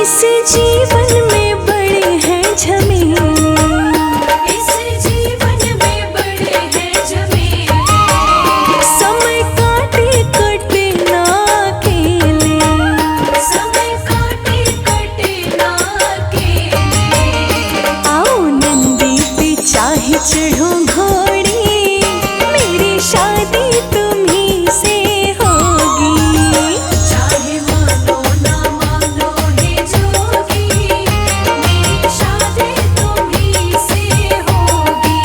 इस जीवन में बड़े हैं झमेले, इस जीवन में बड़े हैं झमेले। समय काटे कटे ना अकेले, समय काटे कटे ना अकेले। आओ नंदी पे चाहे चढ़ो घोड़ी, मेरी शादी तुम्ही से होगी। चाहे मानो ना मानो हे जोगी, मेरी शादी तुम्ही से होगी।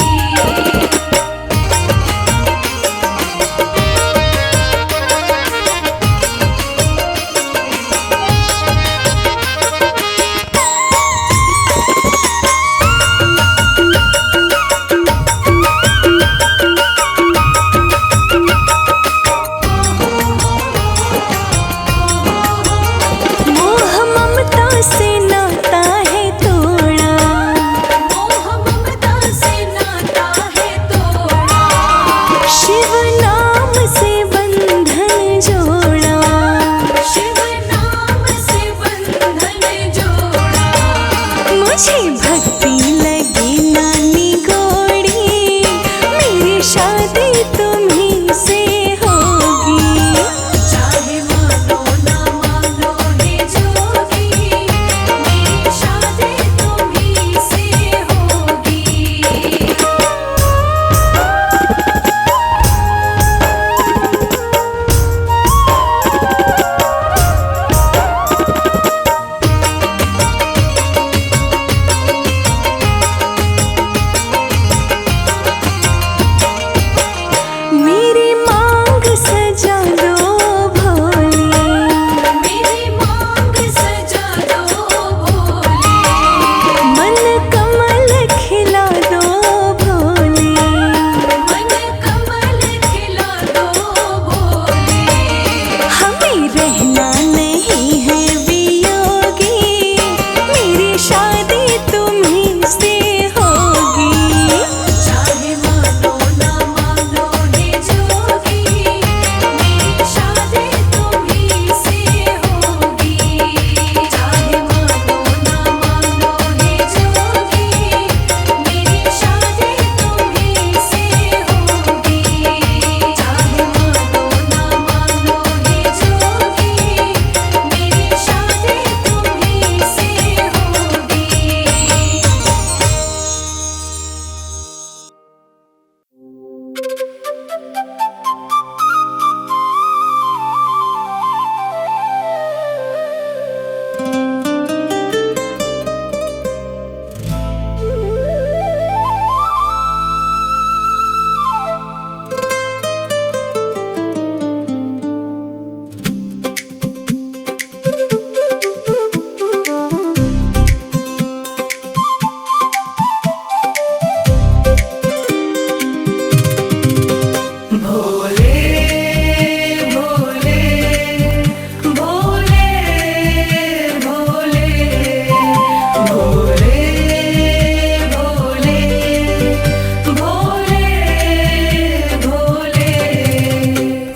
मोह ममता से नाता है तोड़ा, मोह ममता से नाता है तोड़ा। शिव नाम से बंधन जोड़ा। शिव नाम से बंधन जोड़ा। मुझे भक्ति लगी नानी गोड़ी, मेरी शादी तुम्ही से होगी। चाहे मानो ना मानो हे जोगी, मेरी शादी तुम्ही से होगी। मेरी मांग सजा दो भोले, मेरी मांग सजा दो भोले। मन कमल खिला दो भोले। मन कमल खिला दो भोले। हमें रहना नहीं है वियोगी, मेरी शादी तुम्ही से होगी। चाहे मानो ना मानो हे जोगी, मेरी शादी तुम्ही से होगी। चाहे मानो ना मानो हे जोगी, मेरी शादी तुम्ही से होगी। चाहे मानो ना मानो हे जोगी, मेरी शादी तुम्ही से होगी।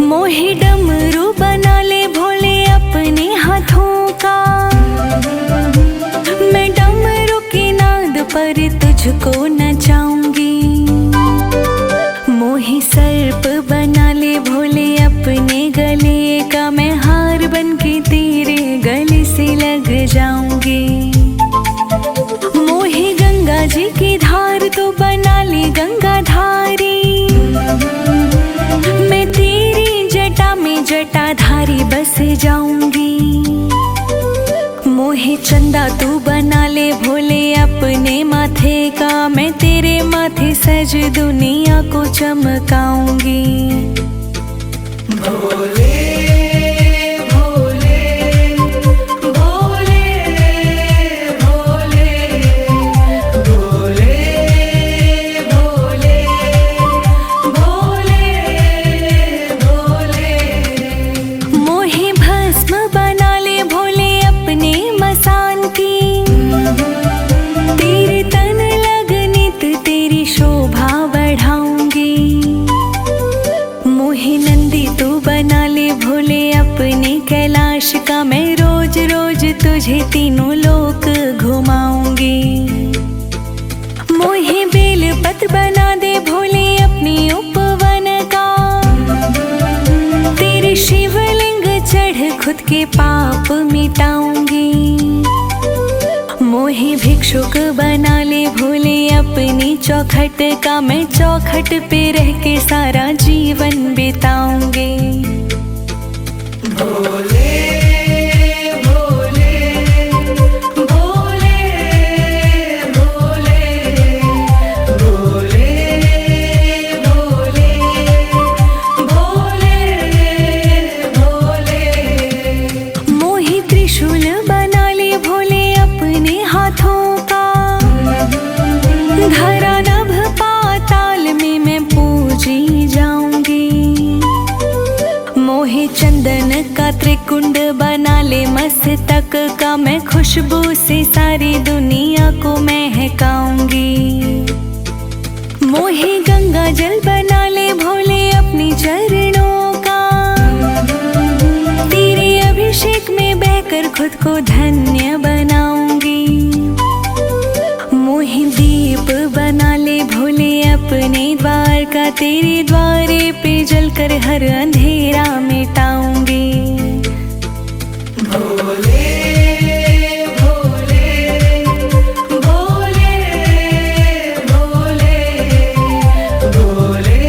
मोहे डमरू बना ले भोले अपने हाथों का, मैं डमरू की नाद पर तुझको नचाऊंगी। मोहे सर्प बना ले भोले अपने गले का, मैं हार बन के तेरे गले से लग जाऊंगी। मोहे गंगा जी की धार तो बना ले गंगाधारी, मैं तेरी जटा में जटाधारी बस जाऊंगी। मोहे चंदा तू बना ले भोले अपने माथे का, मैं तेरे माथे सज दुनिया को चमकाऊंगी। भोले भोले भोले भोले भोले भोले भोले भोले। मोहे भस्म बना ले भोले अपने मसान की, तेरे तन लगनित तेरी शोभा बढ़ाऊंगी। मोहे नंदी तू बना ले भोले अपने कैलाश का, मैं रोज रोज तुझ तुझे तीनों लोक घुमाऊंगी। मोहे बेल पत्र बना दे भोले अपनी उपवन का, तेरे शिवलिंग चढ़ खुद के पाप मिटाऊंगी। मोहे भिक्षुक बना ले भोले अपनी चौखट का, मैं चौखट पे रह के सारा जीवन बिताऊंगी। भोले भोले भोले भोले भोले भोले भोले भोले। मोहि त्रिशूल बना ले भोले अपने हाथों का, धरा नभ पाताल में मैं पूजी जाऊंगी। मोहे चंदन का त्रिकुंड बना ले मस्तक का, मैं खुशबू से सारी दुनिया को महकाऊंगी। मोहे गंगा जल बना ले भोले अपनी चरणों का, तेरे अभिषेक में बहकर खुद को धन्य बनाऊंगी। मोहे दीप बना ले भोले अपने द्वार का, तेरे द्वारे पे जलकर हर अंधेरा मिटाऊंगी। भोले भोले भोले भोले भोले भोले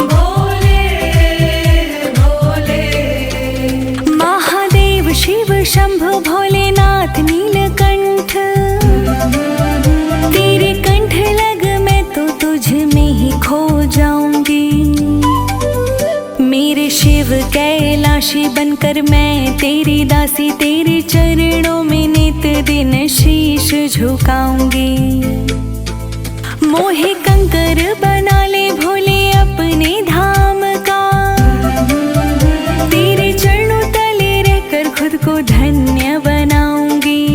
भोले भोले। महादेव शिव शंभु भोलेनाथ नीलकंठ, तेरे कंठ लग मैं तो तुझ में ही खो जाऊंगी। मेरे शिव कैलाशी बनकर मैं तेरी दासी, तेरे चरणों में नित दिन शीश झुकाऊंगी। मोहे कंकर बना ले भोले अपने धाम का, तेरे चरणों तले रहकर खुद को धन्य बनाऊंगी।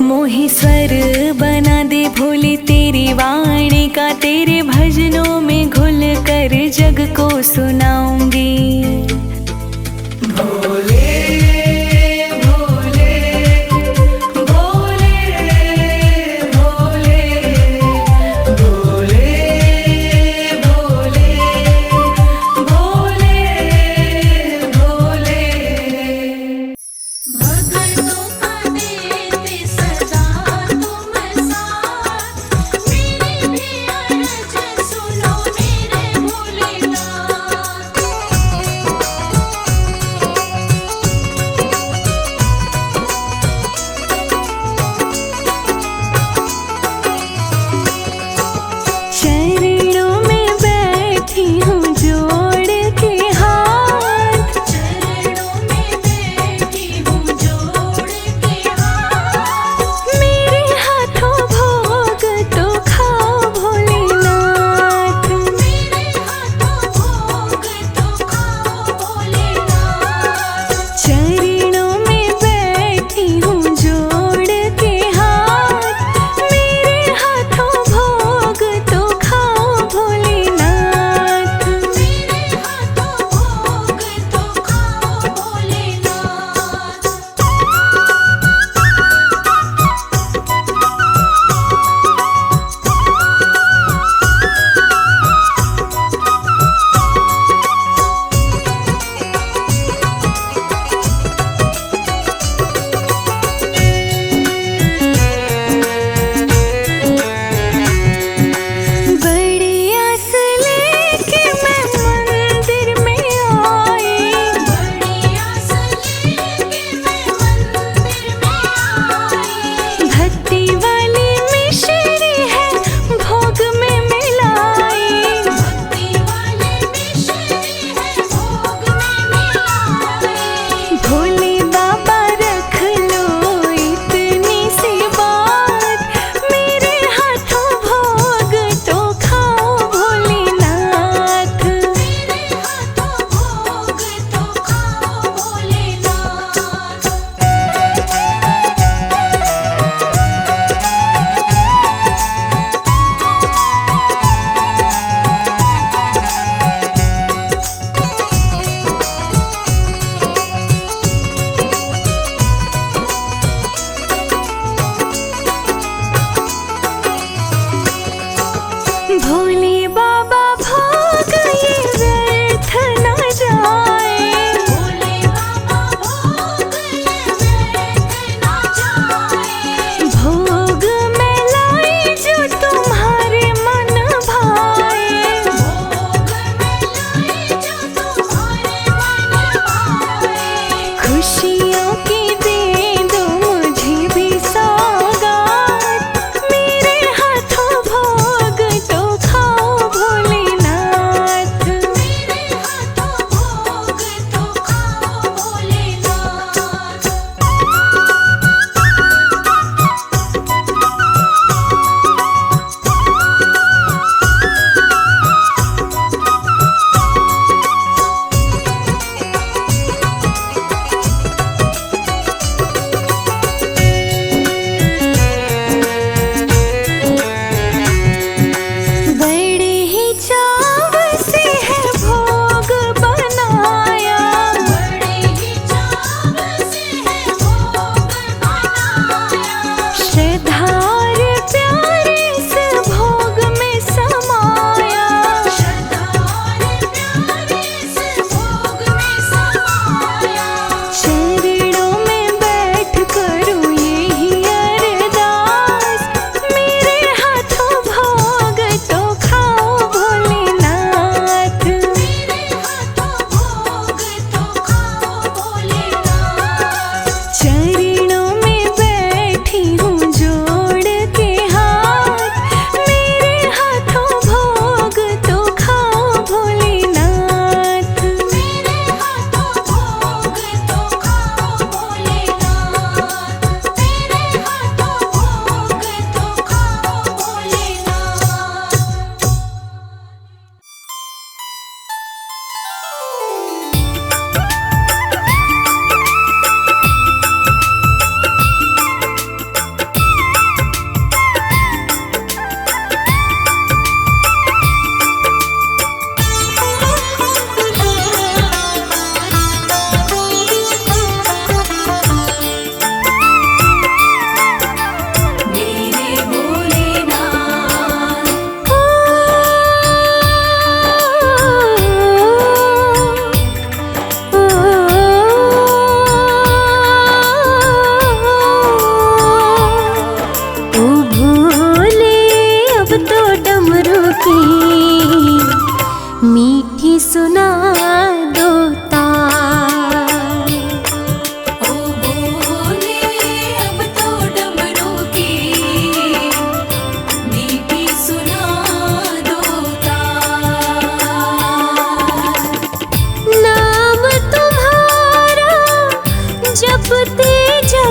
मोहे स्वर बना दे भोले तेरी वाणी का, तेरे भजनों में घुल कर जग को सुनाऊंगी। भोले भोले भोले भोले भोले भोले भोले भोले। भक्तों का देते सदा तुम साथ, मेरी भी अर्ज सुनो मेरे भोलेनाथ।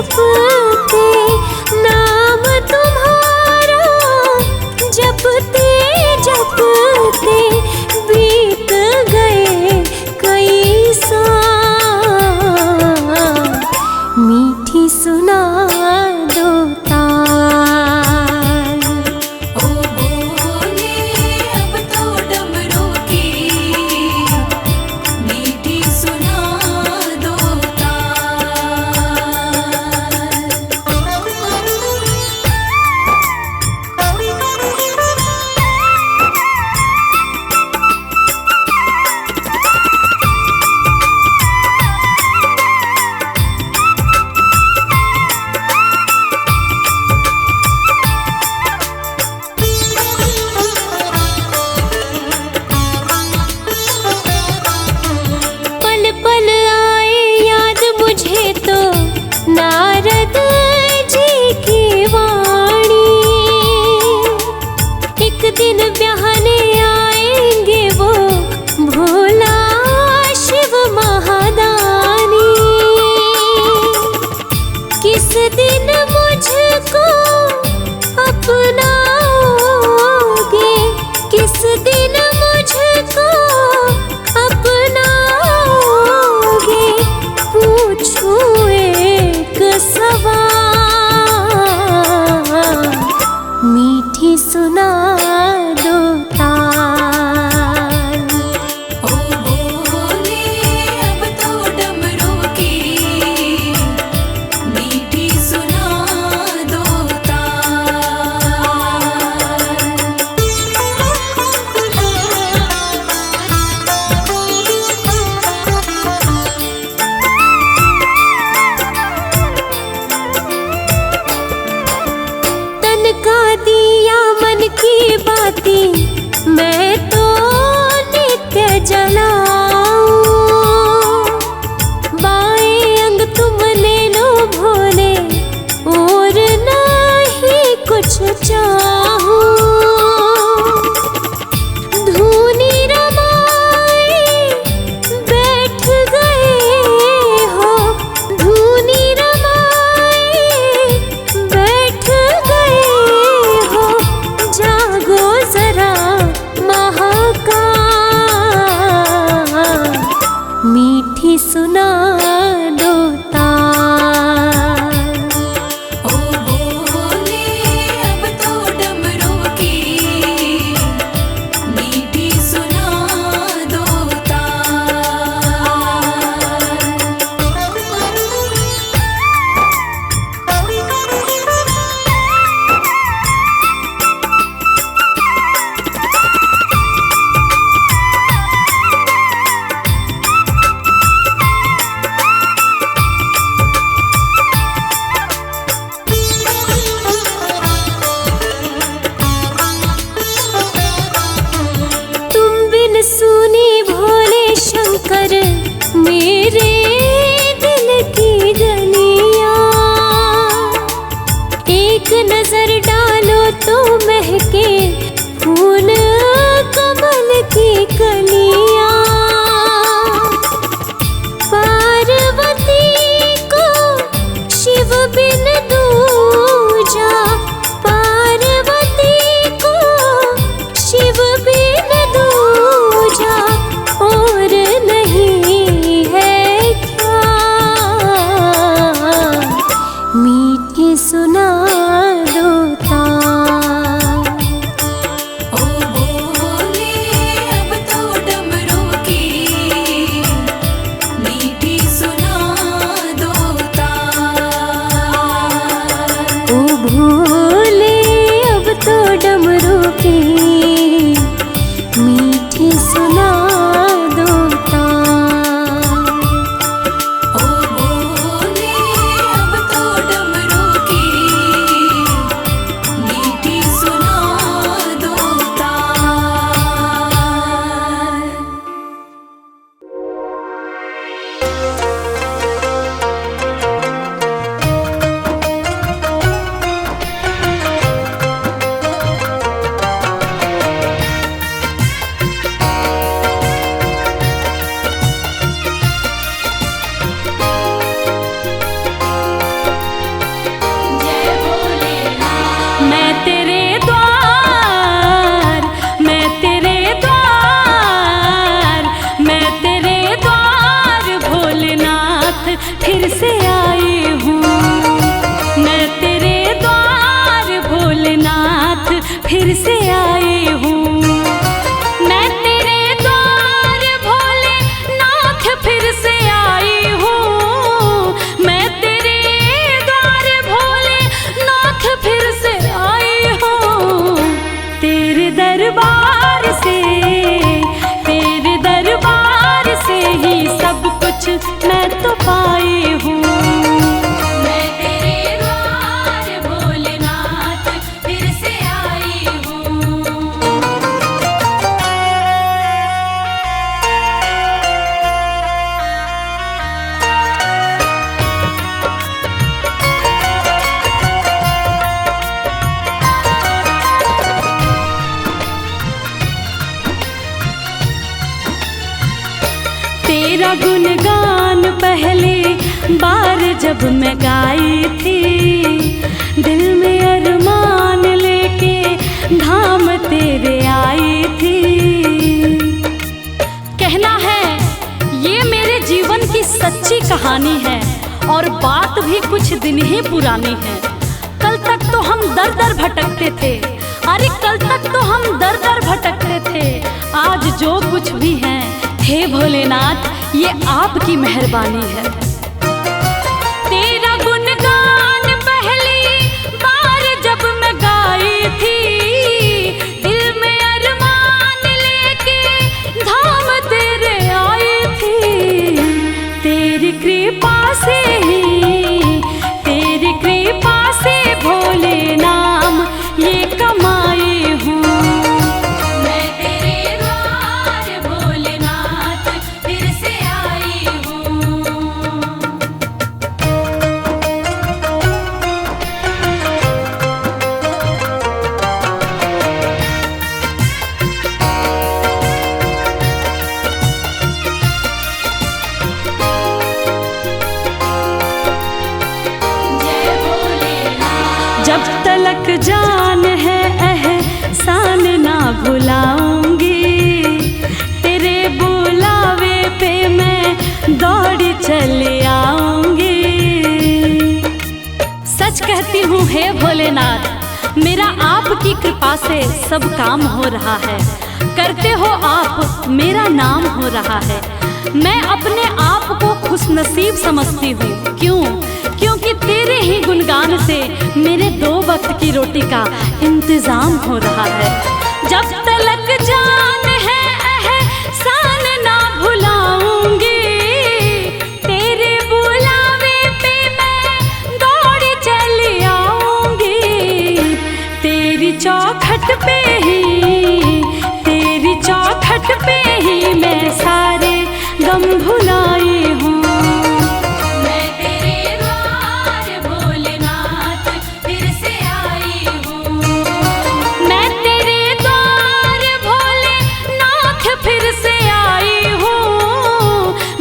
जपते नाम तुम्हारा, जपते जपते बीत गए कई साल। मीठी सुना दो ताल। ओ बोले अब तो डमरू की मीठी सुना दो पल पल आए याद मुझे तो नारद जी की वाणी। एक दिन ब्याहने आएंगे वो भोला शिव महादानी। किस दिन मुझको अपनाओगे, किस दिन मुझको अपनाओगे, पूछूं एक सवाल। मीठी सुना दो ताल। ओ बोले अब तो डमरू की मीठी सुना दो तन का दिया मन की बाती मैं तो नित्य जलाऊं। बाएं अंग तुम ले लो भोले और नहीं कुछ चाहूं। धूनी रमाए बैठ गए हो, धूनी रमाए बैठ गए हो, जागो जरा महाकाल। मीठी सुना दो ताल। ओ बोले अब तो डमरू की मीठी सुना दो फिर से आई हूँ, मैं तेरे द्वार भोले नाथ फिर से आई हूँ। तेरे दरबार से ही सब कुछ मैं तो पाई हूँ। मैं तेरे द्वार भोलेनाथ फिर से आई हूँ। तेरा गुणगान पहले बार जब मैं गाई थी, दिल में अरमान लेके धाम तेरे आई थी। कहना है ये मेरे जीवन की सच्ची कहानी है और बात भी कुछ दिन ही पुरानी है। कल तक तो हम दर दर भटकते थे, अरे कल तक तो हम दर दर भटकते थे। आज जो कुछ भी है हे भोलेनाथ ये आपकी मेहरबानी है। तेरा गुणगान पहली बार जब मैं गाई थी, दिल में अरमान लेके धाम तेरे आई थी। तेरी कृपा से भोले नाम ये कमाई हूँ। मैं तेरे द्वार भोलेनाथ फिर से आई हूँ। जय भोलेनाथ। जब तलक जान है एहसान ना भुलाऊंगी, तेरे बुलावे पे मैं दौड़ी चले आऊंगी। सच कहती हूँ हे भोलेनाथ मेरा आपकी कृपा से सब काम हो रहा है। करते हो आप मेरा नाम हो रहा है। मैं अपने आप को खुशनसीब समझती हूँ। क्यों? क्योंकि तेरे ही गुणगान से मेरे 2 वक्त की रोटी का इंतजाम हो रहा है। जब तलक जान है एहसान ना भुलाऊंगी, तेरे बुलावे पे मैं दौड़ी चली आऊंगी। तेरी चौखट पे ही मैं सारे गम भुलाई हूँ। मैं तेरे द्वार भोलेनाथ फिर से आई हूँ। मैं तेरे द्वार भोलेनाथ फिर से आई हूँ।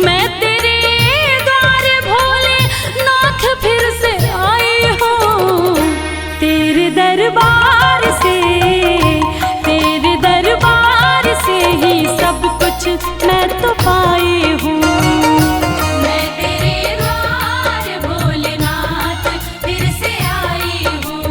मैं तेरे द्वार भोलेनाथ फिर से आई हूँ। तेरे दरबार से ही सब कुछ मैं तो पाई हूँ। मैं तेरे द्वार भोलेनाथ फिर से आई हूँ।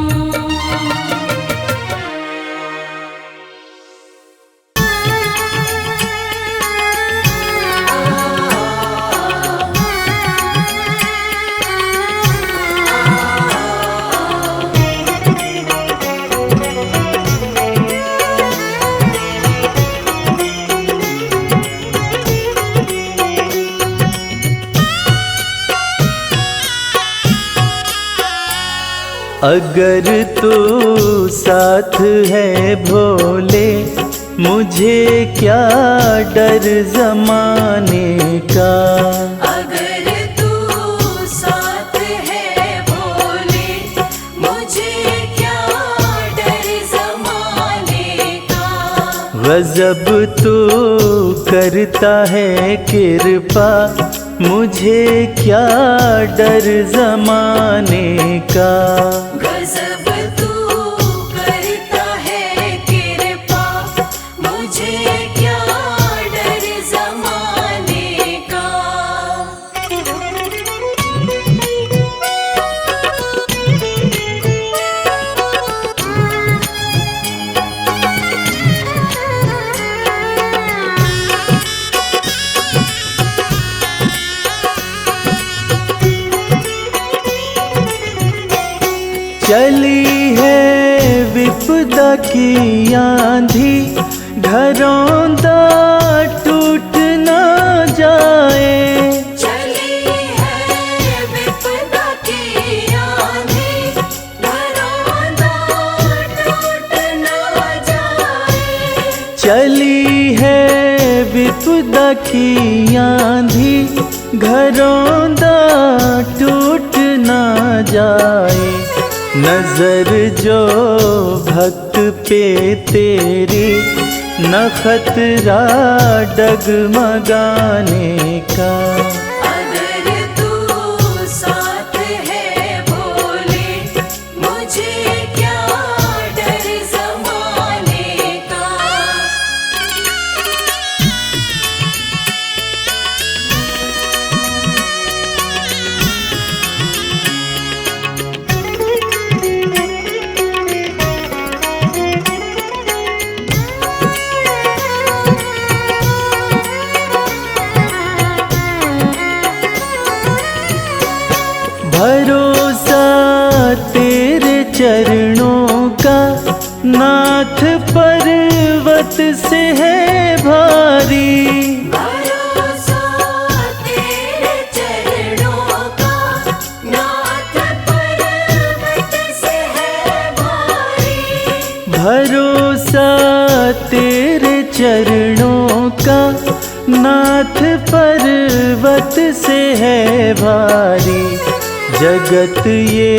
अगर तू साथ है भोले, मुझे क्या डर जमाने का। अगर तू साथ है भोले, मुझे क्या डर ज़माने का। गजब तू करता है कृपा, मुझे क्या डर जमाने का। गजब तू करता है कृपा, मुझे क्या डर ज़माने का। चली है विपदा की आंधी, घरौंदा टूट न जाए। चली है विपदा की आंधी, घरौंदा टूट न जाए। चली है विपदा की आंधी, घरौंदा टूट न जाए। नजर जो भक्त पे तेरी, न खतरा डगमगाने का। अगर तू साथ है भोले, मुझे क्या डर ज़माने का। भरोसा तेरे चरणों का, नाथ पर्वत से है भारी। भरोसा तेरे चरणों का, नाथ पर्वत से है भारी। भरोसा तेरे चरणों का, नाथ पर्वत से है भारी। जगत ये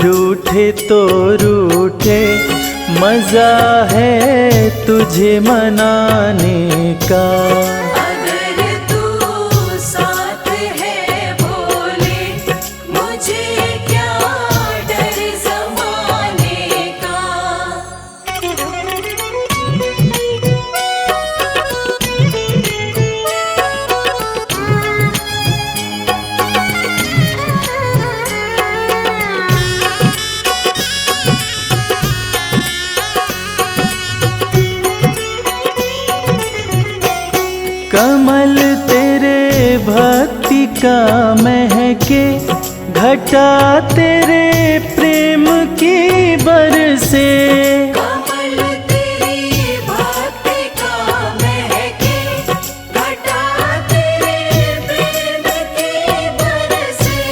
रूठे तो रूठे, मजा है तुझे मनाने का। अगर तू साथ है भोले, मुझे क्या डर ज़माने का। कमल तेरे भक्ति का महके, घटा तेरे प्रेम की बरसे। कमल तेरी भक्ति का महके, घटा तेरे प्रेम की बरसे।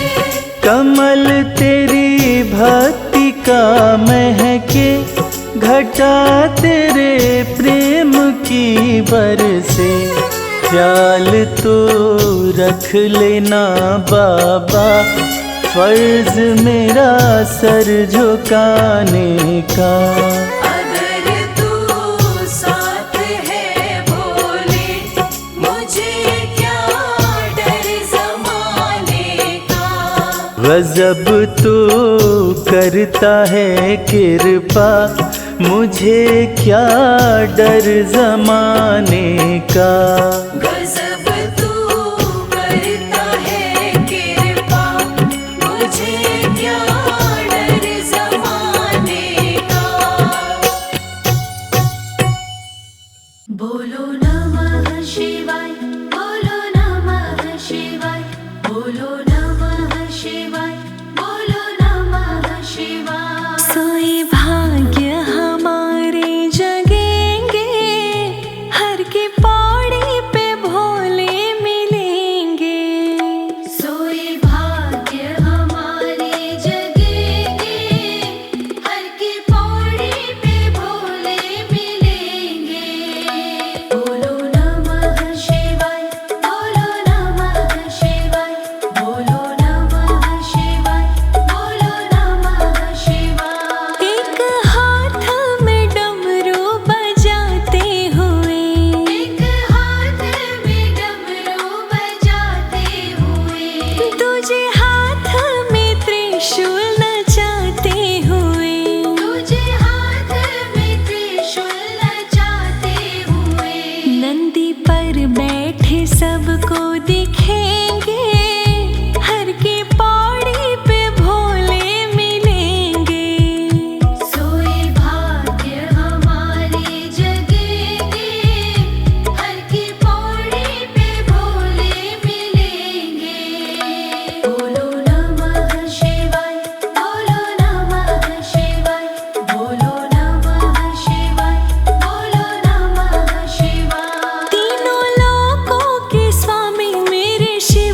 कमल तेरी भक्ति का महके, घटा तेरे प्रेम की बरसे। ख्याल तो रख लेना बाबा, फर्ज मेरा सर झुकाने का। अगर तू साथ है भोले, मुझे क्या डर ज़माने का। गजब तो करता है कृपा, मुझे क्या डर जमाने का। गजब तू करता है कृपा, मुझे क्या डर ज़माने का। बोलो नमः शिवाय, बोलो नमः शिवाय, बोलो नमः शिवाय, बोलो नमः शिवाय। सोए भाग्य हमारे जगेंगे, हर की पौड़ी पे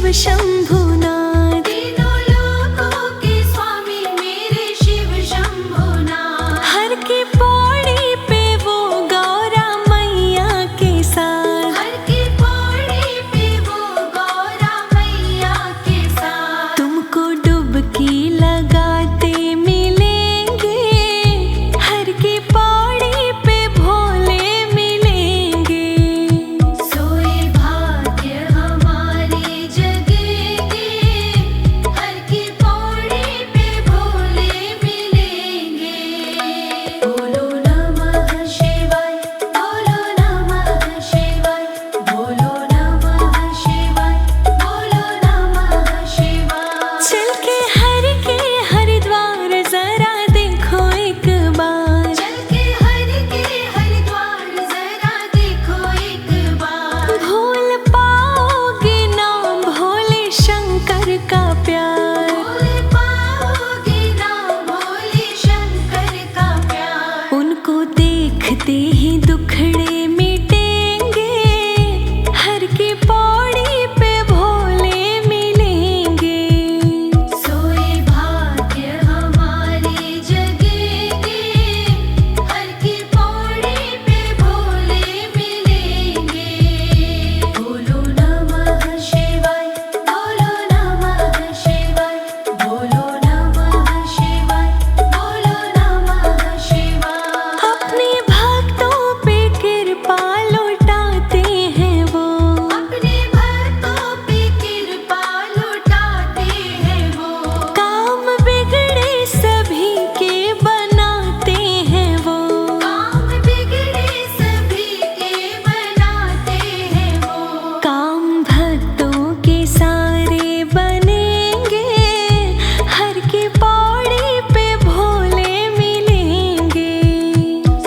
शिव शंभुनाथ, तीनों लोकों के स्वामी मेरे शिव शंभुनाथ। हर की पौड़ी पे वो गौरा मैया के साथ, हर की पौड़ी पे वो गौरा मैया के साथ। तुमको डुबकी लगाते मिलेंगे, हर की पौड़ी पे भोले मिलेंगे। सोए भाग्य हमारे जगेंगे, हर की पौड़ी पे भोले मिलेंगे। बोलो नमः शिवाय, बोलो नमः शिवाय, बोलो नमः शिवाय, बोलो नमः शिवाय। चल के हरिद्वार जरा देखो एक बार, चल के हरिद्वार जरा देखो एक बार। भूल पाओगे नाम भोले शंकर का प्यार। भूल पाओगे ना भोले शंकर का प्यार। उनको देखते ही दुखड़े मिटेंगे, हर की पौड़ी पे भोले मिलेंगे। सोए भाग्य हमारे जगेंगे, हर की पौड़ी पे भोले मिलेंगे। बोलो नमः शिवाय, बोलो नमः शिवाय, बोलो नमः शिवाय, बोलो नमः शिवाय। अपने भक्तों पे कृपा लौटाते हैं वो, अपने भक्तों पे कृपा लुटाते हैं वो। काम बिगड़े सभी के बनाते हैं वो। काम बिगड़े सभी के बनाते हैं वो। काम भक्तों के सारे बनेंगे, हर की पौड़ी पे भोले मिलेंगे।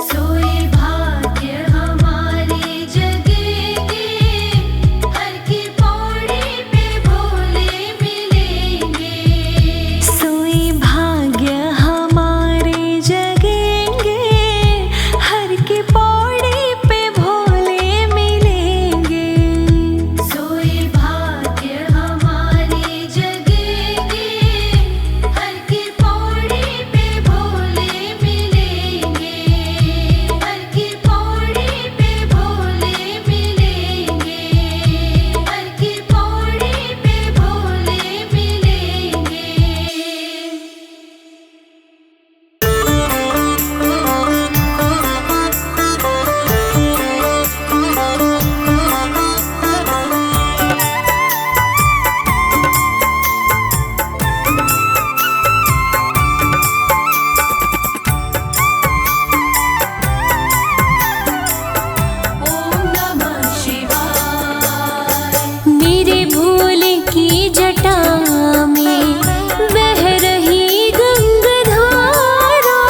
सोए भाग्य हमारे जगेंगे, हर की पौड़ी पे भोले मिलेंगे। सोए भाग्य हमारे जगेंगे, हर की पौड़ी पे भोले मिलेंगे। सोए भाग्य हमारे जगेंगे, हर की पौड़ी पे भोले मिलेंगे। हर की पौड़ी पे भोले मिलेंगे। हर की पौड़ी पे भोले मिलेंगे। ओम नमः शिवाय। मेरे भोले की जटा में बह रही गंगाधारा,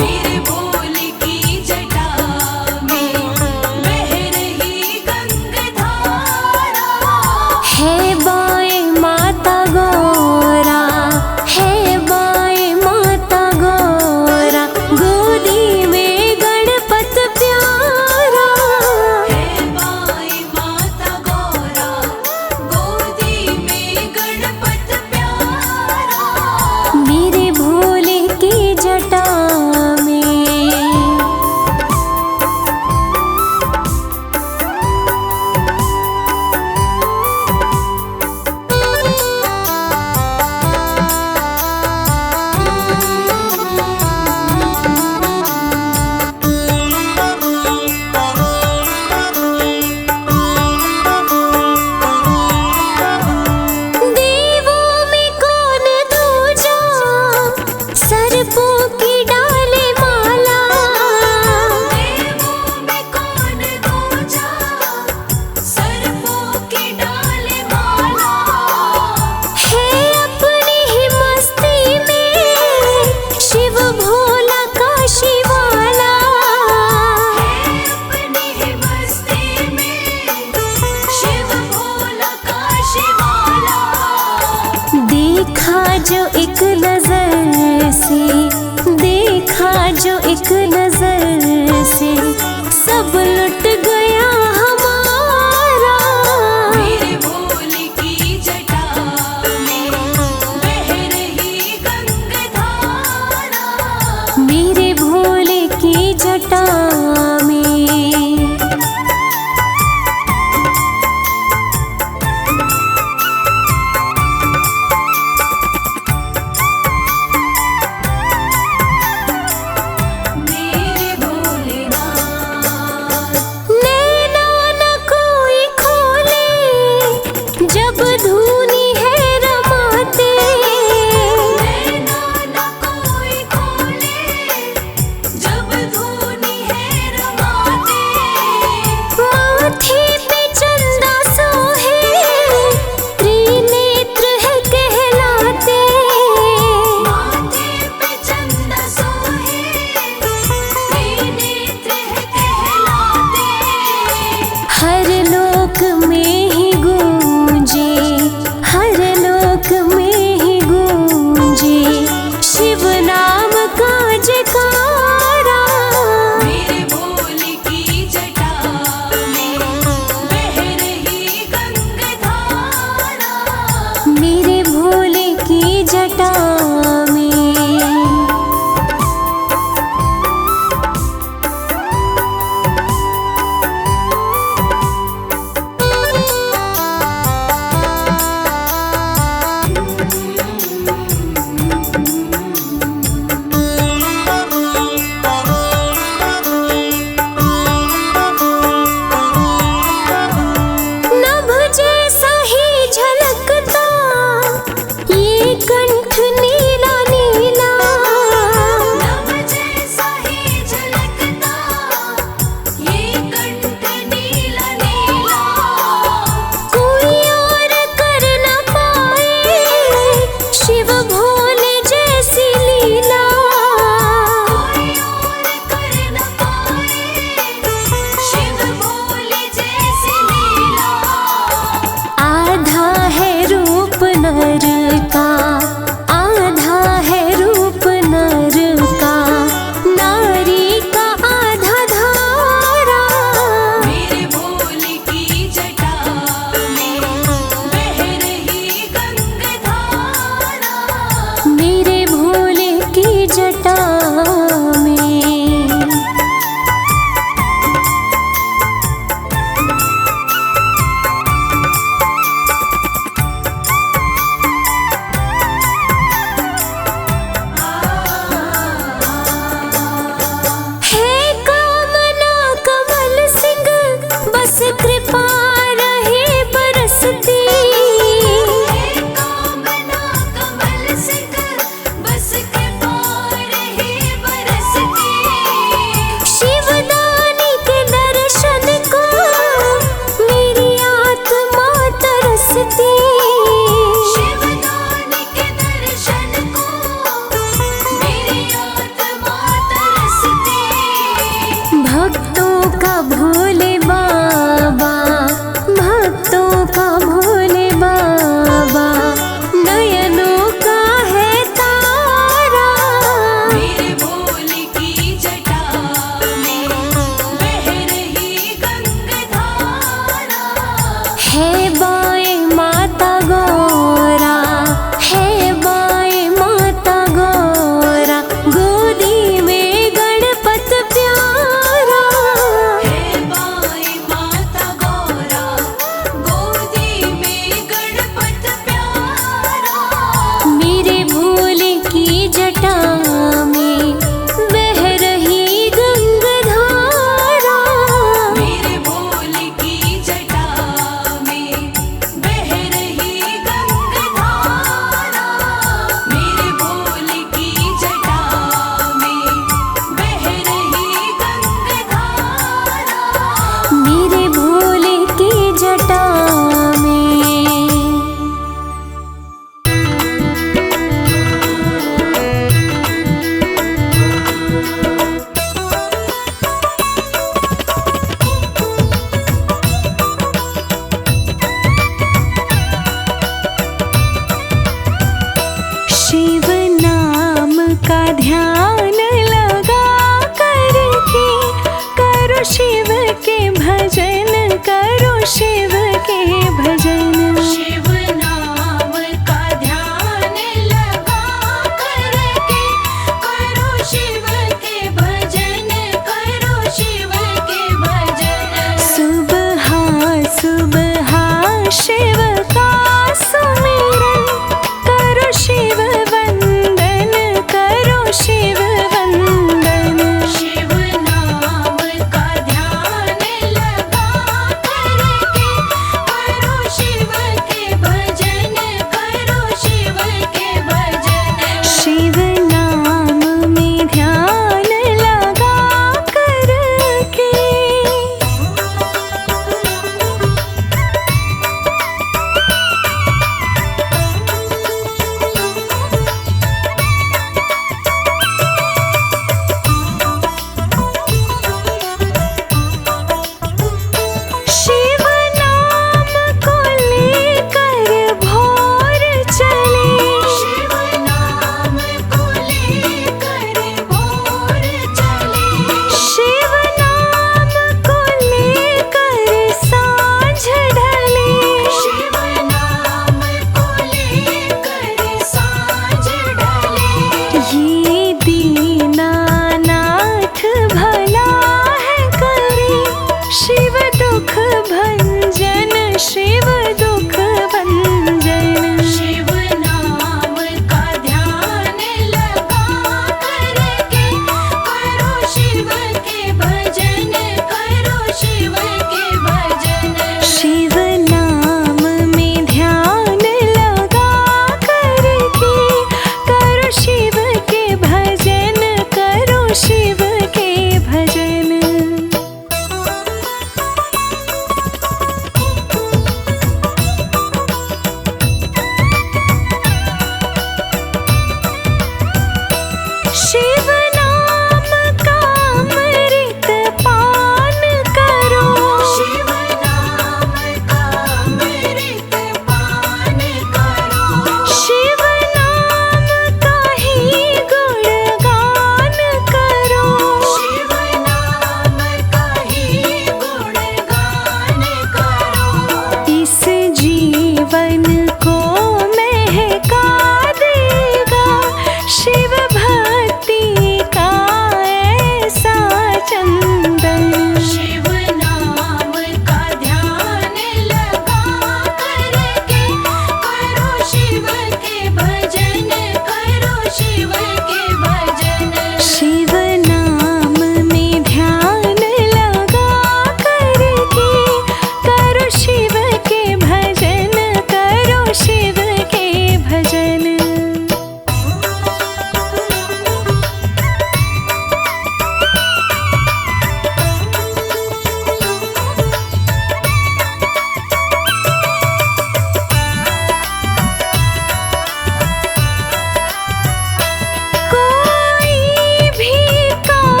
मेरे भोले की जटा में बह रही गंगाधारा। है बाएं माता गौरा, है बाएं माता गौरा, गोदी में गणपत प्यारा। है बाई माता गौरा, गोदी में गणपत प्यारा। मेरे भोले की जटा में देवों में कौन दूजा, सर्पों की डाले माला। देवों में कौन दूजा, सर्पों की डाले माला। है अपनी ही मस्ती में शिव भोला काशी वाला। है अपनी ही मस्ती में शिव भोला काशी वाला। देखा जो एक नजर से, देखा जो एक नजर से, सब लुट गया हमारा। मेरे भोले की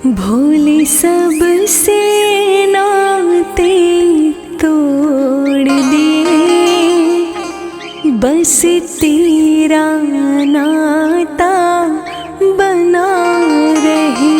भोले सबसे नाते तोड़ दिए, बस तेरा नाता बना रहे।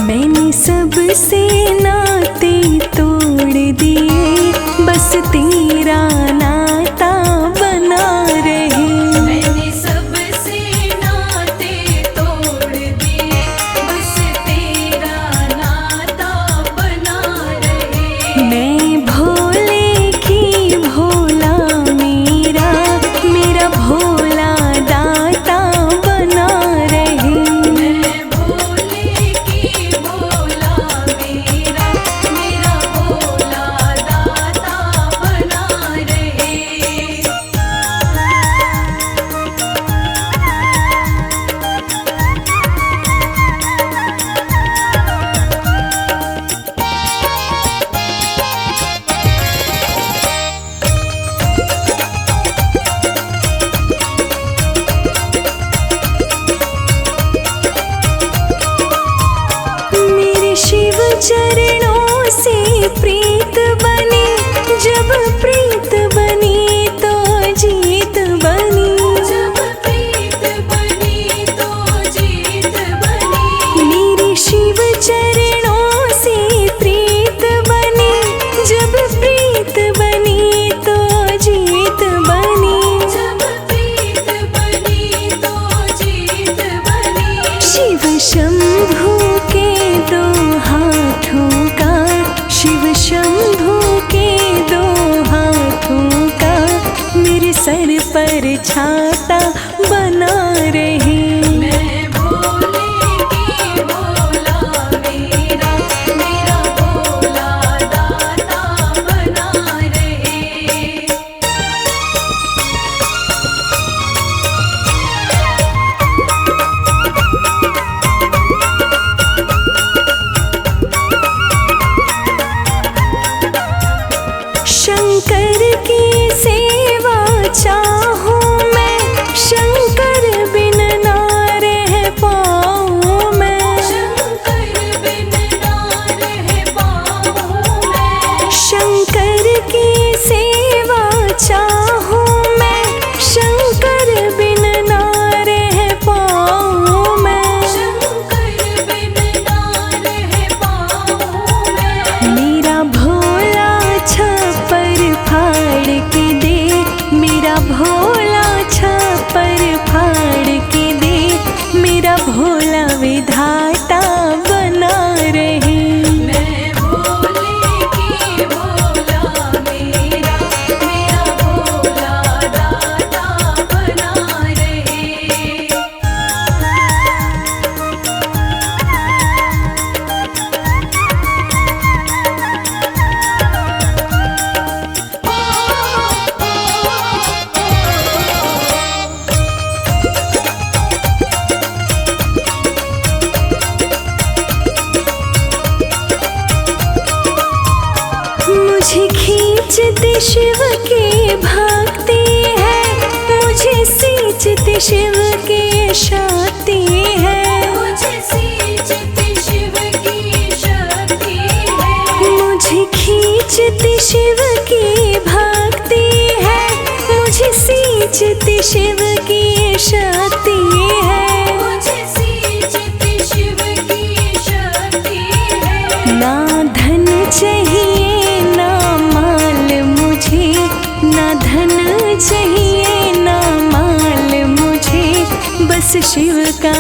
मैंने सबसे नाते तोड़ दिए, बस तेरा नाता बना रहे। मैंने सबसे नाते तोड़ दिए, बस तेरा नाता बना रहे। मैं भोले की भोला मेरा, मेरा भोला दाता बना रहे। मैं भोले की भोला मेरा, मेरा भोला दाता बना रहे। मेरे शिव चरणों से प्रीत बनी, जब प्रीत बनी तो जीत बनी। जब प्रीत बनी तो जीत बनी। मेरे शिव चरणों से प्रीत बनी, जब प्रीत बनी तो जीत बनी। जब प्रीत बनी तो जीत बनी। शिव शंभू के दो हाथों का, शिव शंभू के दो हाथों का मेरे सर पर छाता बना रहे। मैं भोले की भोला मेरा, मेरा भोला दाता बना रहे। शंकर की सेवा चाहूं मैं, शंकर बिन ना रह पाऊं मैं। शंकर बिन ना रह पाऊं मैं। शंकर की सेवा चाहूं मैं, शंकर बिन ना रह पाऊं मैं। शंकर बिन ना रह पाऊं मैं। मेरा भोला छप्पर फाड़ के दे, मेरा भोला छप्पर फाड़ के दे, मेरा भोला विधाता बना रहे। मैं भोले की भोला मेरा, मेरा भोला दाता बना रहे। मुझे खींचते शिव के भक्ति है, मुझे सींचते शिव के शक्ति है। मुझे सींचते शिव की शक्ति है। मुझे खींचते शिव की भक्ति है, मुझे सींचते शिव की शक्ति है। मुझे सींचते शिव की शक्ति है। ना धन चाहिए ना माल मुझे, ना धन चाहिए ना माल मुझे, बस शिव का